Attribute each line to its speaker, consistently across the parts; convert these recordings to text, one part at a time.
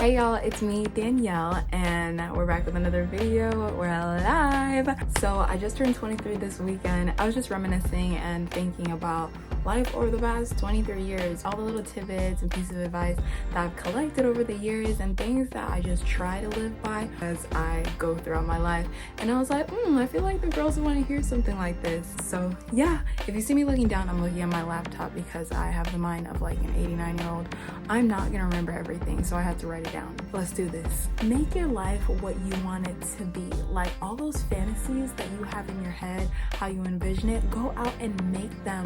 Speaker 1: Hey y'all, it's me, Danielle, and we're back with another video. We're live. So I just turned 23 this weekend. I was just reminiscing and thinking about life over the past 23 years, all the little tidbits and pieces of advice that I've collected over the years and things that I just try to live by as I go throughout my life. And I was like, I feel like the girls want to hear something like this. So yeah, if you see me looking down, I'm looking at my laptop because I have the mind of like an 89-year-old. I'm not gonna remember everything, so I had to write it down. Let's do this. Make your life what you want it to be. Like all those fantasies that you have in your head, how you envision it, go out and make them.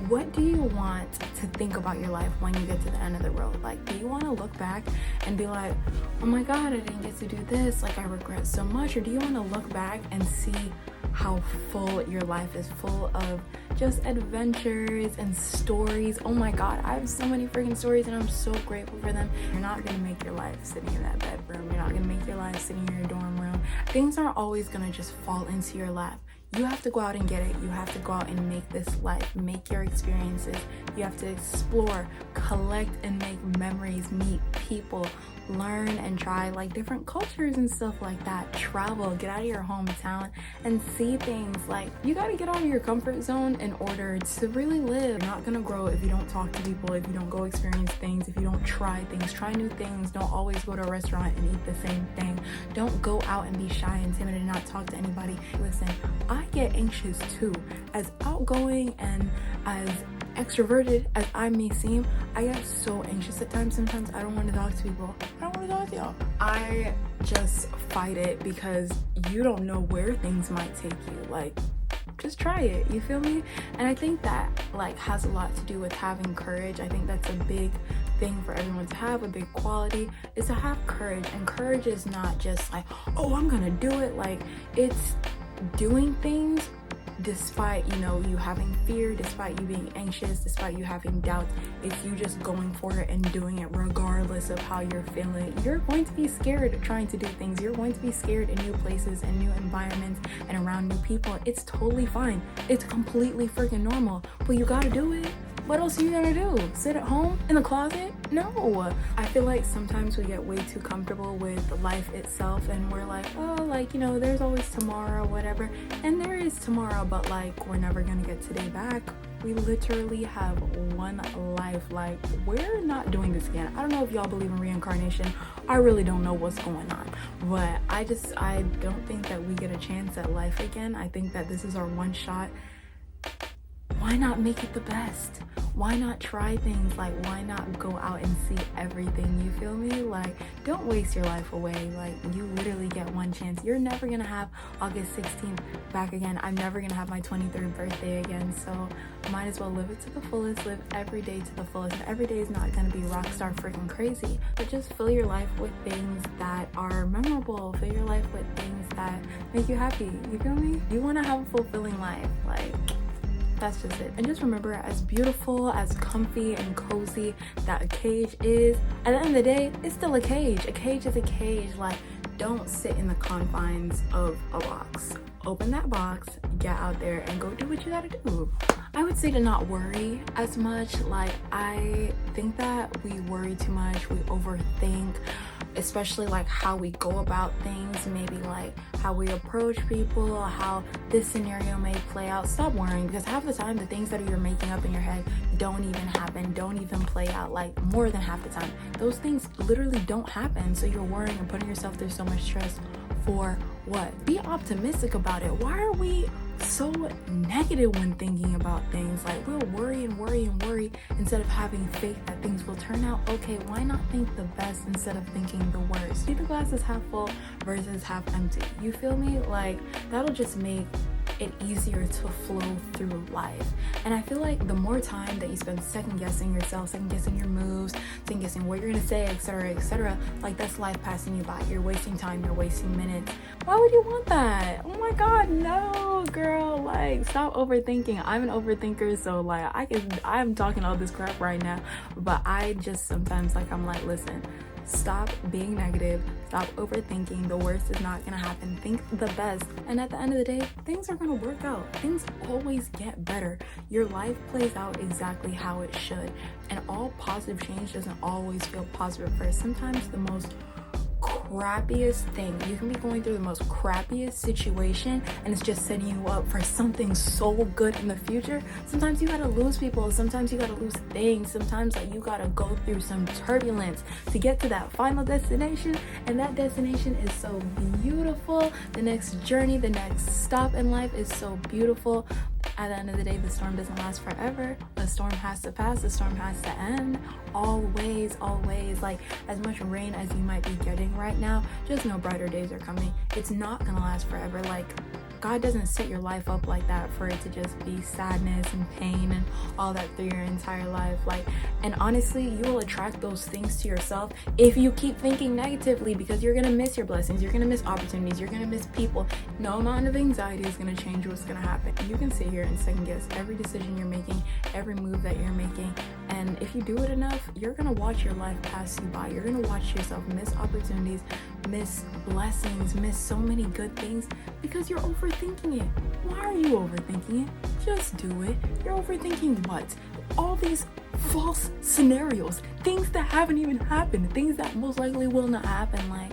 Speaker 1: What do you want to think about your life when you get to the end of the road? Like, do you want to look back and be like, oh my god, I didn't get to do this, like I regret so much? Or do you want to look back and see how full your life is, full of just adventures and stories? Oh my god, I have so many freaking stories and I'm so grateful for them. You're not gonna make your life sitting in that bedroom. You're not gonna make your life sitting in your dorm room. Things aren't always gonna just fall into your lap. You have to go out and get it. You have to go out and make this life, make your experiences. You have to explore, collect and make memories, meet people, learn and try like different cultures and stuff like that. Travel, get out of your hometown and see things. Like, you got to get out of your comfort zone in order to really live. You're not gonna grow if you don't talk to people, if you don't go experience things, if you don't try things, try new things. Don't always go to a restaurant and eat the same thing. Don't go out and be shy and timid and not talk to anybody. Listen, I get anxious too. As outgoing and as extroverted as I may seem, I get so anxious at times. Sometimes I don't want to talk to people. I don't want to talk to y'all. I just fight it because you don't know where things might take you. Like, just try it, you feel me? And I think that like has a lot to do with having courage. I think that's a big thing for everyone to have. A big quality is to have courage. And courage is not just like, oh, I'm gonna do it. Like, it's doing things despite, you know, you having fear, despite you being anxious, despite you having doubts. It's you just going for it and doing it regardless of how you're feeling. You're going to be scared trying to do things. You're going to be scared in new places and new environments and around new people. It's totally fine. It's completely freaking normal, but you gotta do it. What else are you gonna do? Sit at home in the closet? No. I feel like sometimes we get way too comfortable with life itself and we're like, oh, like, you know, there's always tomorrow, whatever. And there is tomorrow, but like, we're never gonna get today back. We literally have one life. Like, we're not doing this again. I don't know if y'all believe in reincarnation. I really don't know what's going on, but I don't think that we get a chance at life again. I think that this is our one shot. Why not make it the best? Why not try things? Like, why not go out and see everything? You feel me? Like, don't waste your life away. Like, you literally get one chance. You're never gonna have August 16th back again. I'm never gonna have my 23rd birthday again. So might as well live it to the fullest. Live every day to the fullest. And every day is not gonna be rock star freaking crazy, but just fill your life with things that are memorable. Fill your life with things that make you happy. You feel me? You wanna have a fulfilling life. Like, that's just it. And just remember, as beautiful, as comfy and cozy that a cage is, at the end of the day, it's still a cage. A cage is a cage. Like, don't sit in the confines of a box. Open that box, get out there and go do what you gotta do. I would say to not worry as much. Like, I think that we worry too much, we overthink, especially like how we go about things, maybe like how we approach people, how this scenario may play out. Stop worrying, because half the time the things that you're making up in your head don't even happen, don't even play out. Like, more than half the time those things literally don't happen. So you're worrying and putting yourself through so much stress for what? Be optimistic about it. Why are we so negative when thinking about things? Like, we'll worry and worry and worry instead of having faith that things will turn out okay. Why not think the best instead of thinking the worst? See the glass is half full versus half empty. You feel me? Like, that'll just make it easier to flow through life. And I feel like the more time that you spend second guessing yourself, second guessing your moves, second guessing what you're gonna say, etc., like, that's life passing you by. You're wasting time, you're wasting minutes. Why would you want that? Oh my god, no, girl. Like, stop overthinking. I'm an overthinker, so like I'm talking all this crap right now, but I just sometimes, like, I'm like, listen, Stop being negative. Stop overthinking. The worst is not gonna happen. Think the best. And at the end of the day, things are gonna work out. Things always get better. Your life plays out exactly how it should. And all positive change doesn't always feel positive at first. Sometimes the most crappiest thing, you can be going through the most crappiest situation and it's just setting you up for something so good in the future. Sometimes you gotta lose people, sometimes you gotta lose things, sometimes like you gotta go through some turbulence to get to that final destination, and that destination is so beautiful. The next journey, the next stop in life is so beautiful. At the end of the day, the storm doesn't last forever. The storm has to pass, the storm has to end. Always, always. Like, as much rain as you might be getting right now, just know brighter days are coming. It's not gonna last forever. Like, God doesn't set your life up like that for it to just be sadness and pain and all that through your entire life. Like, and honestly, you will attract those things to yourself if you keep thinking negatively, because you're gonna miss your blessings, you're gonna miss opportunities, you're gonna miss people. No amount of anxiety is gonna change what's gonna happen. You can sit here and second guess every decision you're making, every move that you're making, and if you do it enough, you're gonna watch your life pass you by. You're gonna watch yourself miss opportunities, miss blessings, miss so many good things because you're overthinking it. Why are you overthinking it? Just do it. You're overthinking what? All these false scenarios, things that haven't even happened, things that most likely will not happen. Like,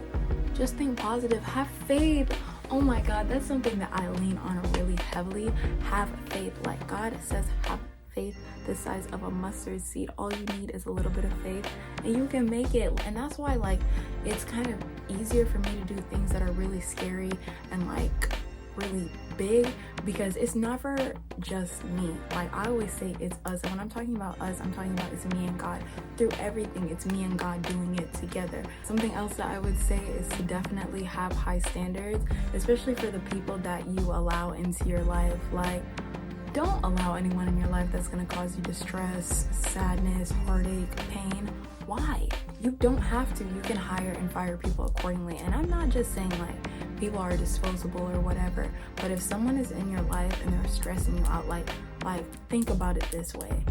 Speaker 1: just think positive, have faith. Oh my God, that's something that I lean on really heavily. Have faith. Like God says, have faith the size of a mustard seed. All you need is a little bit of faith and you can make it. And that's why, like, it's kind of easier for me to do things that are really scary and like really big, because it's never just me. Like I always say, it's us. And when I'm talking about us, I'm talking about it's me and God. Through everything, it's me and God doing it together. Something else that I would say is to definitely have high standards, especially for the people that you allow into your life. Like, don't allow anyone in your life that's going to cause you distress, sadness, heartache, pain. Why? You don't have to. You can hire and fire people accordingly. And I'm not just saying like people are disposable or whatever, but if someone is in your life and they're stressing you out, like think about it this way.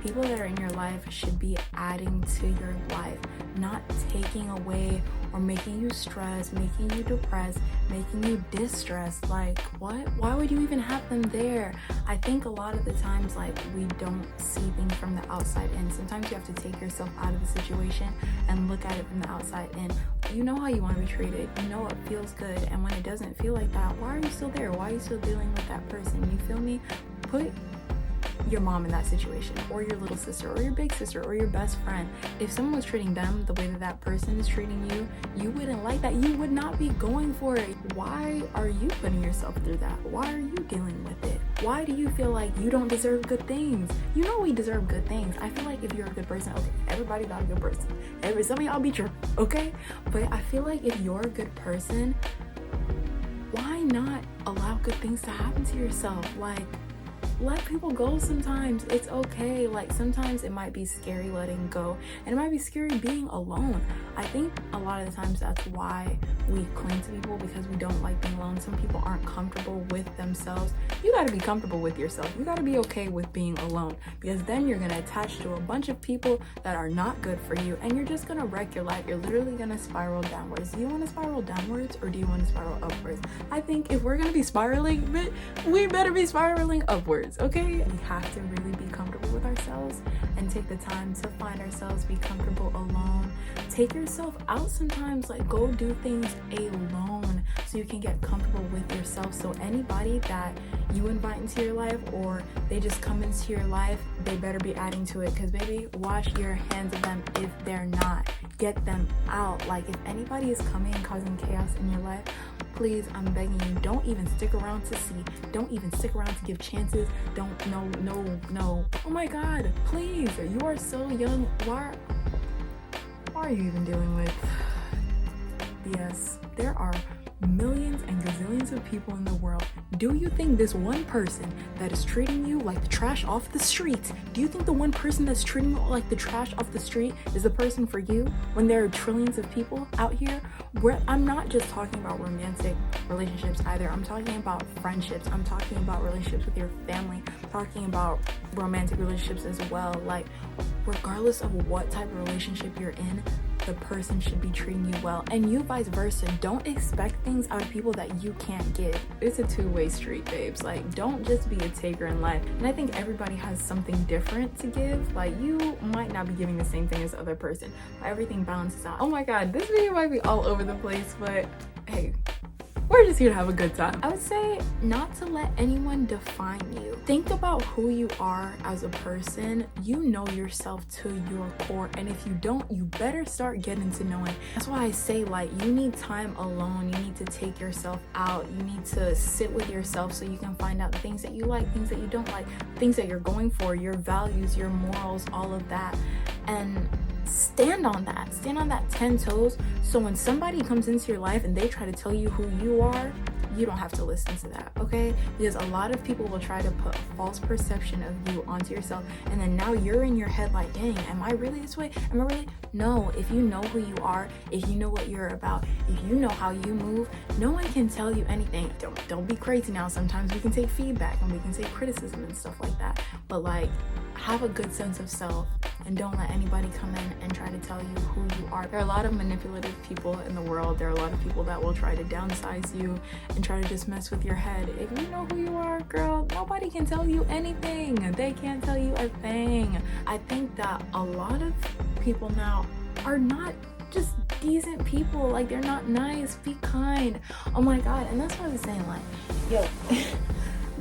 Speaker 1: People that are in your life should be adding to your life, not taking away or making you stressed, making you depressed, making you distressed. Like, what? Why would you even have them there? I think a lot of the times, like, we don't see things from the outside in. Sometimes you have to take yourself out of the situation and look at it from the outside in. You know how you want to be treated. You know it feels good. And when it doesn't feel like that, why are you still there? Why are you still dealing with that person? You feel me? Put your mom in that situation, or your little sister, or your big sister, or your best friend. If someone was treating them the way that that person is treating you, you wouldn't like that. You would not be going for it. Why are you putting yourself through that? Why are you dealing with it? Why do you feel like you don't deserve good things? You know we deserve good things. I feel like if you're a good person, okay, everybody not a good person. Some of y'all be true, okay? But I feel like if you're a good person, why not allow good things to happen to yourself? Like, let people go sometimes. It's okay. Like, sometimes it might be scary letting go, and it might be scary being alone. I think a lot of the times that's why we cling to people, because we don't like being alone. Some people aren't comfortable with themselves. You got to be comfortable with yourself. You got to be okay with being alone, because then you're going to attach to a bunch of people that are not good for you, and you're just going to wreck your life. You're literally going to spiral downwards. Do you want to spiral downwards, or do you want to spiral upwards? I think if we're going to be spiraling, we better be spiraling upwards. Okay, we have to really be comfortable with ourselves and take the time to find ourselves, be comfortable alone. Take yourself out sometimes, like go do things alone so you can get comfortable with yourself. So anybody that you invite into your life, or they just come into your life, they better be adding to it, because baby, wash your hands of them if they're not. Get them out. Like, if anybody is coming and causing chaos in your life, please, I'm begging you, don't even stick around to see. Don't even stick around to give chances. No. Oh my God, please, you are so young. Why are you even dealing with BS? There are millions and gazillions of people in the world. Do you think this one person that is treating you like the trash off the street, do you think the one person that's treating you like the trash off the street is the person for you, when there are trillions of people out here? I'm not just talking about romantic relationships either. I'm talking about friendships. I'm talking about relationships with your family. I'm talking about romantic relationships as well. Like, regardless of what type of relationship you're in, the person should be treating you well, and you vice versa. Don't expect things out of people that you can't give. It's a two-way street, babes. Like, don't just be a taker in life. And I think everybody has something different to give. Like, you might not be giving the same thing as the other person, but everything balances out. Oh my god, this video might be all over the place, but hey, we're just here to have a good time. I would say not to let anyone define you. Think about who you are as a person. You know yourself to your core, and if you don't, you better start getting to knowing. That's why I say, like, you need time alone. You need to take yourself out. You need to sit with yourself so you can find out things that you like, things that you don't like, things that you're going for, your values, your morals, all of that. And stand on that 10 toes, so when somebody comes into your life and they try to tell you who you are, you don't have to listen to that, okay? Because a lot of people will try to put a false perception of you onto yourself, and then now you're in your head like, dang, am I really this way? Am I really? No. If you know who you are, if you know what you're about, if you know how you move, no one can tell you anything. Don't be crazy now. Sometimes we can take feedback and we can take criticism and stuff like that, but like, have a good sense of self and don't let anybody come in and try to tell you who you are. There are a lot of manipulative people in the world. There are a lot of people that will try to downsize you and try to just mess with your head. If you know who you are, girl, nobody can tell you anything. They can't tell you a thing. I think that a lot of people now are not just decent people. Like, they're not nice. Be kind. Oh my god. And that's what I was saying, like, yo,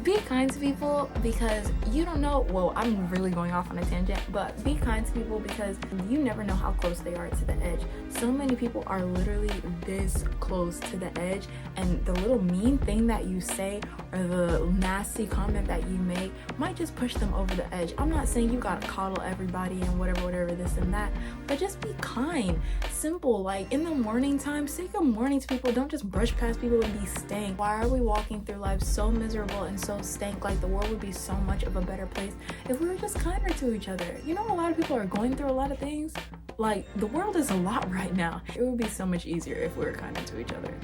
Speaker 1: be kind to people, because you don't know, well, I'm really going off on a tangent, but be kind to people because you never know how close they are to the edge. So many people are literally this close to the edge, and the little mean thing that you say or the nasty comment that you make might just push them over the edge. I'm not saying you gotta coddle everybody and whatever, this and that, but just be kind. Simple. Like, in the morning time, say good morning to people. Don't just brush past people and be stank. Why are we walking through life so miserable and so stank? Like, the world would be so much of a better place if we were just kinder to each other. You know, a lot of people are going through a lot of things. Like, the world is a lot right now. It would be so much easier if we were kinder to each other.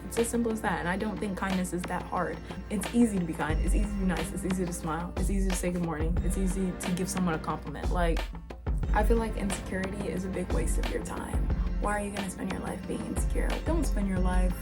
Speaker 1: It's as simple as that. And I don't think kindness is that hard. It's easy to be kind. It's easy to be nice. It's easy to smile. It's easy to say good morning. It's easy to give someone a compliment. Like, I feel like insecurity is a big waste of your time. Why are you gonna spend your life being insecure? Don't spend your life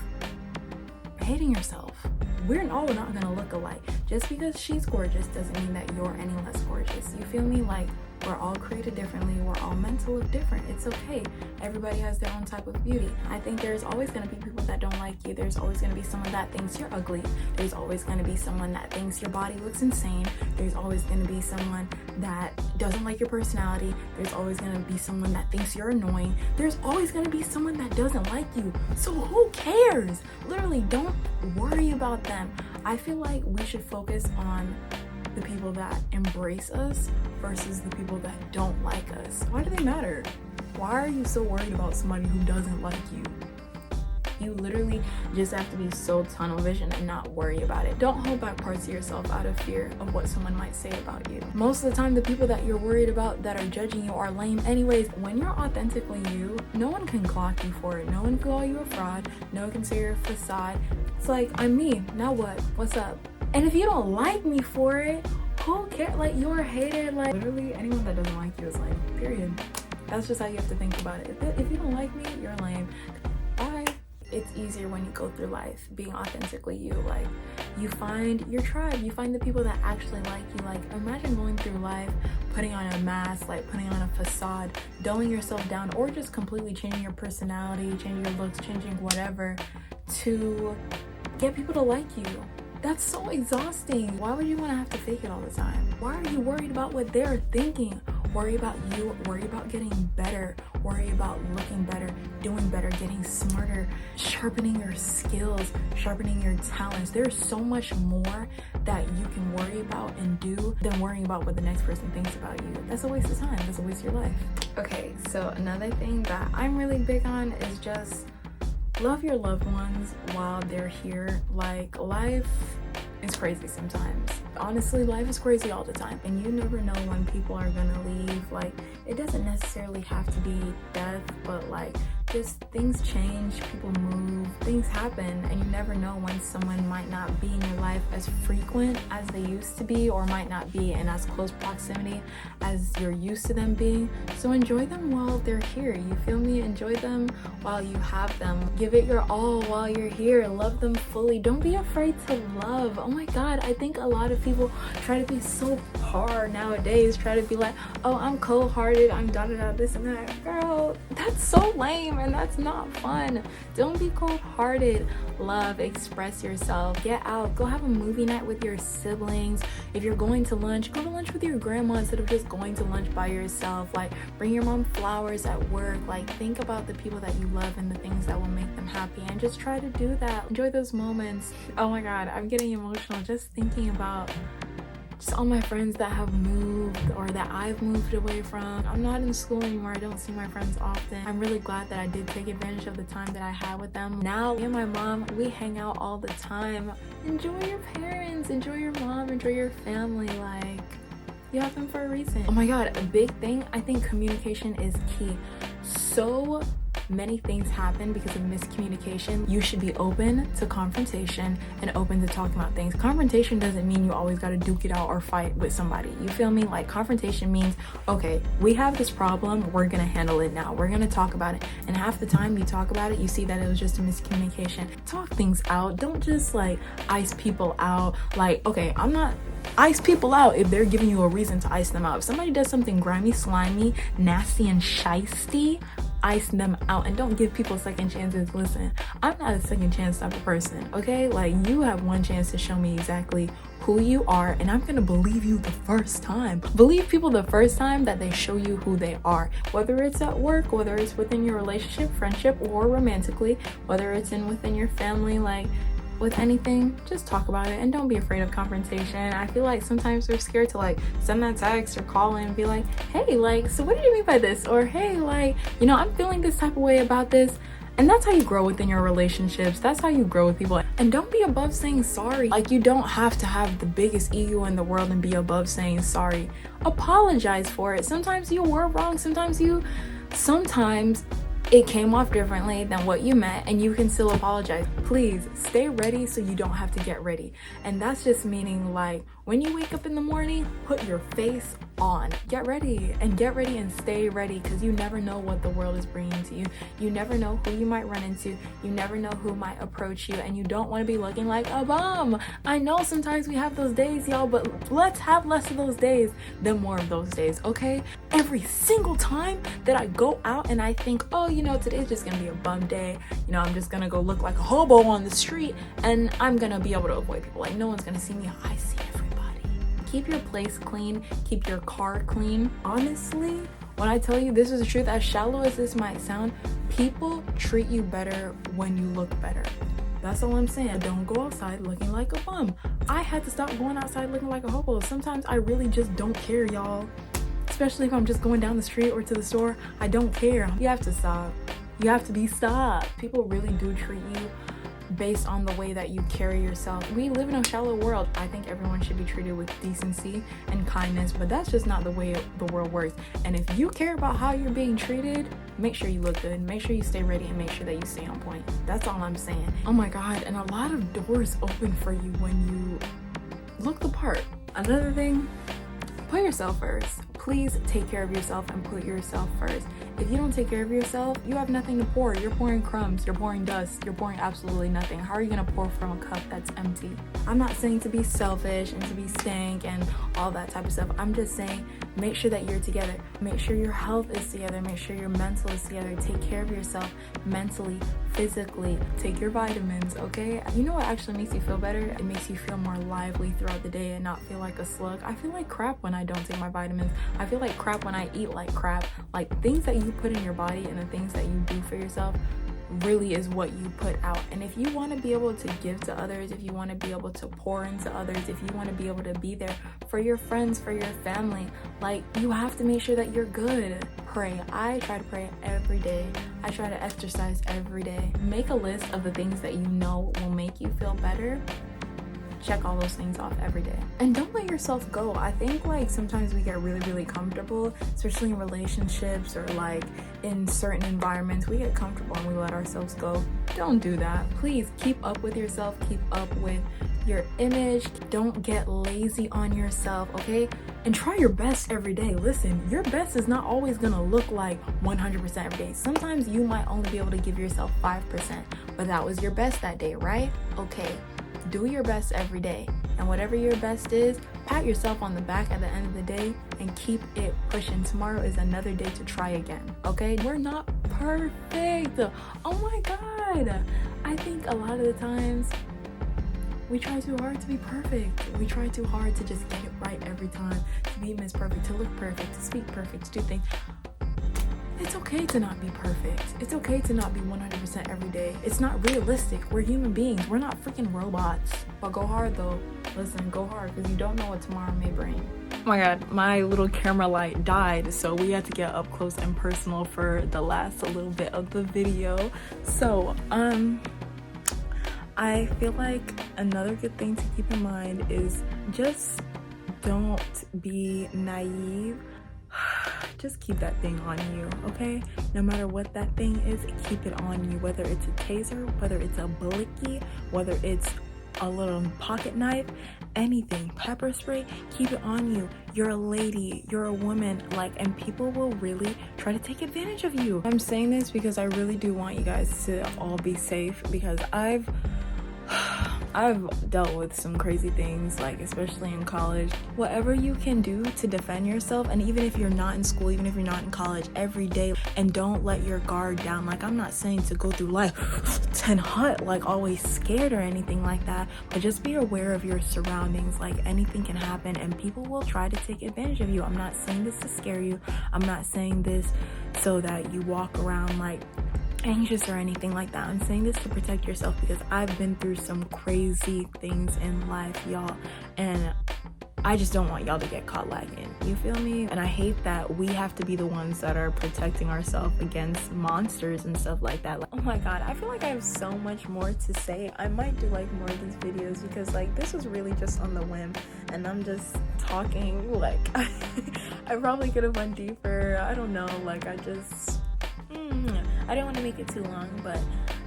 Speaker 1: hating yourself. We're all not gonna look alike. Just because she's gorgeous doesn't mean that you're any less gorgeous. You feel me? Like, we're all created differently. We're all meant to look different. It's okay. Everybody has their own type of beauty. I think there's always going to be people that don't like you. There's always going to be someone that thinks you're ugly. There's always going to be someone that thinks your body looks insane. There's always going to be someone that doesn't like your personality. There's always going to be someone that thinks you're annoying. There's always going to be someone that doesn't like you. So who cares? Literally, don't worry about them. I feel like we should focus on the people that embrace us versus the people that don't like us. Why do they matter? Why are you so worried about somebody who doesn't like you? You literally just have to be so tunnel vision and not worry about it. Don't hold back parts of yourself out of fear of what someone might say about you. Most of the time, the people that you're worried about that are judging you are lame anyways. When you're authentically you, no one can clock you for it. No one can call you a fraud. No one can say you're a facade. It's like, I'm me. Now what? What's up? And if you don't like me for it, who cares? Like, you're a hater. Like, literally anyone that doesn't like you is lame, period. That's just how you have to think about it. If you don't like me, you're lame. Bye. It's easier when you go through life being authentically you. Like, you find your tribe, you find the people that actually like you. Like, imagine going through life putting on a mask, like putting on a facade, dumbing yourself down, or just completely changing your personality, changing your looks, changing whatever to get people to like you. That's so exhausting. Why would you want to have to fake it all the time? Why are you worried about what they're thinking? Worry about you, worry about getting better, worry about looking better, doing better, getting smarter, sharpening your skills, sharpening your talents. There's so much more that you can worry about and do than worrying about what the next person thinks about you. That's a waste of time. That's a waste of your life. Okay, so another thing that I'm really big on is just love your loved ones while they're here. Like, life is crazy sometimes. Honestly, life is crazy all the time, and you never know when people are gonna leave. Like, it doesn't necessarily have to be death, but like just things change, people move, things happen, and you never know when someone might not be in your life as frequent as they used to be, or might not be in as close proximity as you're used to them being. So enjoy them while they're here, you feel me? Enjoy them while you have them. Give it your all while you're here. Love them fully. Don't be afraid to love. Oh my god, I think a lot of people try to be so hard nowadays, try to be like, oh, I'm cold-hearted, I'm da-da-da, this and that. Girl, that's so lame and that's not fun. Don't be cold-hearted. Love, express yourself, get out, go have a movie night with your siblings. If you're going to lunch, go to lunch with your grandma instead of just going to lunch by yourself. Like, bring your mom flowers at work. Like, think about the people that you love and the things that will make them happy, and just try to do that. Enjoy those moments. Oh my god, I'm getting emotional just thinking about just all my friends that have moved or that I've moved away from. I'm not in school anymore. I don't see my friends often. I'm really glad that I did take advantage of the time that I had with them. Now, me and my mom, we hang out all the time. Enjoy your parents, enjoy your mom, enjoy your family. Like, you have them for a reason. Oh my god, a big thing, I think communication is key. So many things happen because of miscommunication. You should be open to confrontation and open to talking about things. Confrontation doesn't mean you always got to duke it out or fight with somebody, you feel me? Like, confrontation means, okay, we have this problem, we're gonna handle it now, we're gonna talk about it. And half the time you talk about it, you see that it was just a miscommunication. Talk things out. Don't just like ice people out. Like, okay, I'm not ice people out if they're giving you a reason to ice them out. If somebody does something grimy, slimy, nasty, and shisty, ice them out, and don't give people second chances. Listen, I'm not a second chance type of person, okay? Like, you have one chance to show me exactly who you are, and I'm gonna believe you the first time. Believe people the first time that they show you who they are, whether it's at work, whether it's within your relationship, friendship, or romantically, whether it's within your family. Like, with anything, just talk about it and don't be afraid of confrontation. I feel like sometimes we're scared to like send that text or call in and be like, hey, like, so what do you mean by this? Or hey, like, you know, I'm feeling this type of way about this. And that's how you grow within your relationships. That's how you grow with people. And don't be above saying sorry. Like, you don't have to have the biggest ego in the world and be above saying sorry. Apologize for it. Sometimes you were wrong. Sometimes it came off differently than what you meant, and you can still apologize. Please stay ready so you don't have to get ready. And that's just meaning, like, when you wake up in the morning, put your face on. Get ready and stay ready, because you never know what the world is bringing to you. You never know who you might run into. You never know who might approach you, and you don't want to be looking like a bum. I know sometimes we have those days, y'all, but let's have less of those days than more of those days, okay? Every single time that I go out and I think, oh, you know, today's just gonna be a bum day, you know, I'm just gonna go look like a hobo on the street and I'm gonna be able to avoid people. Like, no one's gonna see me. I see everybody. Keep your place clean, keep your car clean. Honestly, when I tell you this is the truth, as shallow as this might sound, people treat you better when you look better. That's all I'm saying. Don't go outside looking like a bum. I had to stop going outside looking like a hobo. Sometimes I really just don't care, y'all. Especially if I'm just going down the street or to the store, I don't care. You have to stop. You have to be stopped. People really do treat you based on the way that you carry yourself. We live in a shallow world. I think everyone should be treated with decency and kindness, but that's just not the way the world works. And if you care about how you're being treated, make sure you look good, make sure you stay ready, and make sure that you stay on point. That's all I'm saying. Oh my god, and a lot of doors open for you when you look the part. Another thing, put yourself first. Please take care of yourself and put yourself first. If you don't take care of yourself, you have nothing to pour. You're pouring crumbs, you're pouring dust, you're pouring absolutely nothing. How are you gonna pour from a cup that's empty? I'm not saying to be selfish and to be stank and all that type of stuff. I'm just saying, make sure that you're together. Make sure your health is together. Make sure your mental is together. Take care of yourself mentally, physically. Take your vitamins, okay? You know what actually makes you feel better? It makes you feel more lively throughout the day and not feel like a slug. I feel like crap when I don't take my vitamins. I feel like crap when I eat like crap. Like, things that you put in your body and the things that you do for yourself really is what you put out. And if you want to be able to give to others, if you want to be able to pour into others, if you want to be able to be there for your friends, for your family, like, you have to make sure that you're good. Pray. I try to pray every day. I try to exercise every day. Make a list of the things that you know will make you feel better. check all those things off every day. And don't let yourself go. I think like sometimes we get really comfortable, especially in relationships or like in certain environments. We get comfortable and we let ourselves go. Don't do that. Please keep up with yourself, keep up with your image. Don't get lazy on yourself, okay? And try your best every day. Listen, your best is not always gonna look like 100% every day. Sometimes you might only be able to give yourself 5%, but that was your best that day, right? Okay, do your best every day. And whatever your best is, pat yourself on the back at the end of the day and keep it pushing. Tomorrow is another day to try again, okay? We're not perfect. Oh my God. I think a lot of the times we try too hard to be perfect. We try too hard to just get it right every time, to be Miss Perfect, to look perfect, to speak perfect, to do things. It's okay to not be perfect. It's okay to not be 100% every day. It's not realistic. We're human beings. We're not freaking robots. But go hard though. Listen, go hard because you don't know what tomorrow may bring. Oh my God, my little camera light died, so we had to get up close and personal for the last little bit of the video. So, I feel like another good thing to keep in mind is just don't be naive. Just keep that thing on you, okay? No matter what that thing is, keep it on you. Whether it's a taser, whether it's a blicky, whether it's a little pocket knife, anything, pepper spray, keep it on you. You're a lady, you're a woman, like, and people will really try to take advantage of you. I'm saying this because I really do want you guys to all be safe, because I've dealt with some crazy things, like especially in college. Whatever you can do to defend yourself, and even if you're not in school, even if you're not in college, every day, and don't let your guard down. Like, I'm not saying to go through life 10 hut, like always scared or anything like that, but just be aware of your surroundings. Like, anything can happen and people will try to take advantage of you. I'm not saying this to scare you. I'm not saying this so that you walk around like anxious or anything like that. I'm saying this to protect yourself, because I've been through some crazy things in life, y'all, and I just don't want y'all to get caught lagging. You feel me? And I hate that we have to be the ones that are protecting ourselves against monsters and stuff like that. Like, oh my God, I feel like I have so much more to say. I might do like more of these videos, because like this was really just on the whim and I'm just talking. Like I probably could have went deeper. I don't know, like I didn't want to make it too long, but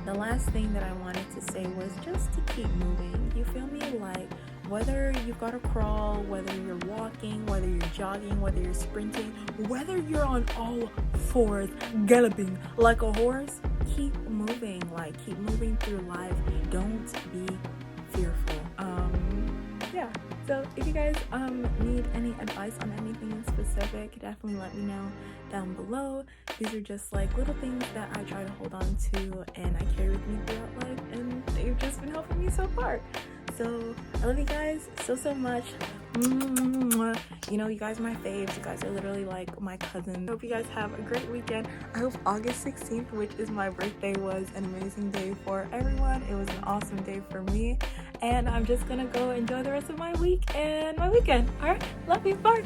Speaker 1: the last thing that I wanted to say was just to keep moving. You feel me? Like, whether you've got to crawl, whether you're walking, whether you're jogging, whether you're sprinting, whether you're on all fours galloping like a horse, keep moving. Like, keep moving through life. Don't be fearful. Yeah. So if you guys need any advice on anything in specific, definitely let me know down below. These are just like little things that I try to hold on to and I carry with me throughout life, and they've just been helping me so far. So I love you guys so much. You know, you guys are my faves. You guys are literally like my cousins. I hope you guys have a great weekend. I hope August 16th, which is my birthday, was an amazing day for everyone. It was an awesome day for me, and I'm just gonna go enjoy the rest of my week and my weekend. All right, love you, bye.